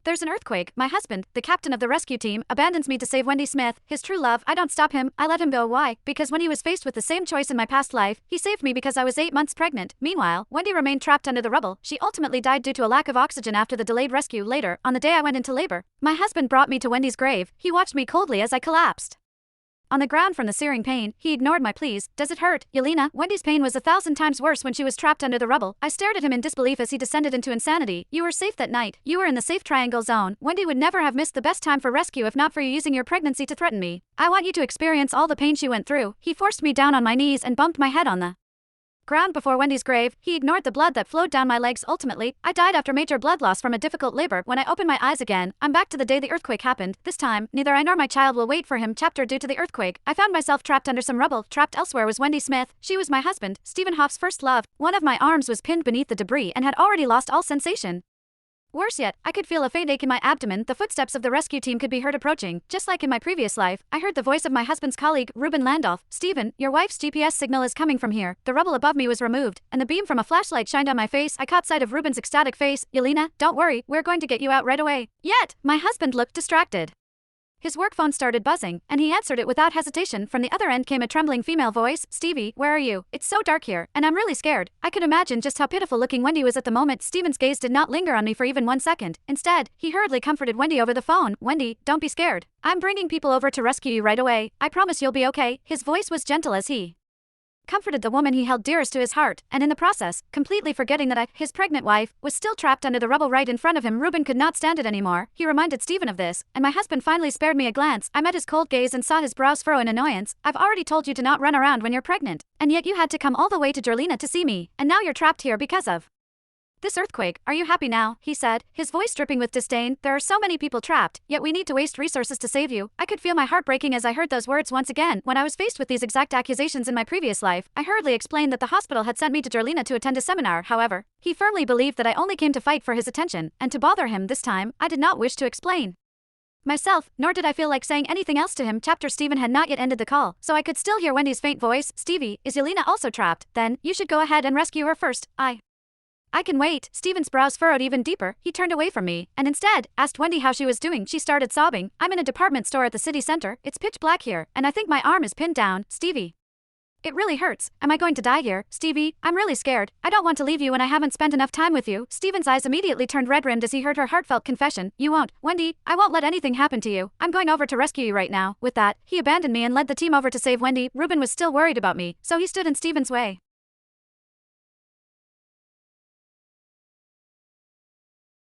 There's an earthquake. My husband, the captain of the rescue team, abandons me to save Wendy Smith, his true love. I don't stop him. I let him go. Why? Because when he was faced with the same choice in my past life, he saved me because I was 8 months pregnant. Meanwhile, Wendy remained trapped under the rubble. She ultimately died due to a lack of oxygen after the delayed rescue. Later, on the day I went into labor, my husband brought me to Wendy's grave. He watched me coldly as I collapsed on the ground from the searing pain. He ignored my pleas. Does it hurt, Yelena? Wendy's pain was 1,000 times worse when she was trapped under the rubble. I stared at him in disbelief as he descended into insanity. You were safe that night. You were in the safe triangle zone. Wendy would never have missed the best time for rescue if not for you using your pregnancy to threaten me. I want you to experience all the pain she went through. He forced me down on my knees and bumped my head on the ground before Wendy's grave. He ignored the blood that flowed down my legs. Ultimately, I died after major blood loss from a difficult labor. When I opened my eyes again, I'm back to the day the earthquake happened. This time, neither I nor my child will wait for him. Chapter due to the earthquake, I found myself trapped under some rubble. Trapped elsewhere was Wendy Smith. She was my husband, Stephen Hoff's first love. One of my arms was pinned beneath the debris and had already lost all sensation. Worse yet, I could feel a faint ache in my abdomen. The footsteps of the rescue team could be heard approaching. Just like in my previous life, I heard the voice of my husband's colleague, Ruben Landolf. Stephen, your wife's GPS signal is coming from here. The rubble above me was removed, and the beam from a flashlight shined on my face. I caught sight of Ruben's ecstatic face. Yelena, don't worry, we're going to get you out right away. Yet, my husband looked distracted. His work phone started buzzing, and he answered it without hesitation. From the other end came a trembling female voice. Stevie, where are you? It's so dark here, and I'm really scared. I could imagine just how pitiful looking Wendy was at the moment. Stephen's gaze did not linger on me for even 1 second. Instead, he hurriedly comforted Wendy over the phone. Wendy, don't be scared. I'm bringing people over to rescue you right away. I promise you'll be okay. His voice was gentle as he comforted the woman he held dearest to his heart, and in the process, completely forgetting that his pregnant wife, was still trapped under the rubble right in front of him. Ruben could not stand it anymore. He reminded Stephen of this, and my husband finally spared me a glance. I met his cold gaze and saw his brows furrow in annoyance. I've already told you to not run around when you're pregnant, and yet you had to come all the way to Jerlina to see me, and now you're trapped here because of this earthquake. Are you happy now? He said, his voice dripping with disdain. There are so many people trapped, yet we need to waste resources to save you. I could feel my heart breaking as I heard those words once again. When I was faced with these exact accusations in my previous life, I hurriedly explained that the hospital had sent me to Jerlina to attend a seminar. However, he firmly believed that I only came to fight for his attention, and to bother him this time, I did not wish to explain myself, nor did I feel like saying anything else to him. Chapter Stephen had not yet ended the call, so I could still hear Wendy's faint voice. Stevie, is Yelena also trapped? Then, you should go ahead and rescue her first. I can wait. Stephen's brows furrowed even deeper. He turned away from me, and instead, asked Wendy how she was doing. She started sobbing. I'm in a department store at the city center. It's pitch black here, and I think my arm is pinned down. Stevie, it really hurts. Am I going to die here? Stevie, I'm really scared. I don't want to leave you when I haven't spent enough time with you. Stephen's eyes immediately turned red-rimmed as he heard her heartfelt confession. You won't. Wendy, I won't let anything happen to you. I'm going over to rescue you right now. With that, he abandoned me and led the team over to save Wendy. Ruben was still worried about me, so he stood in Stephen's way.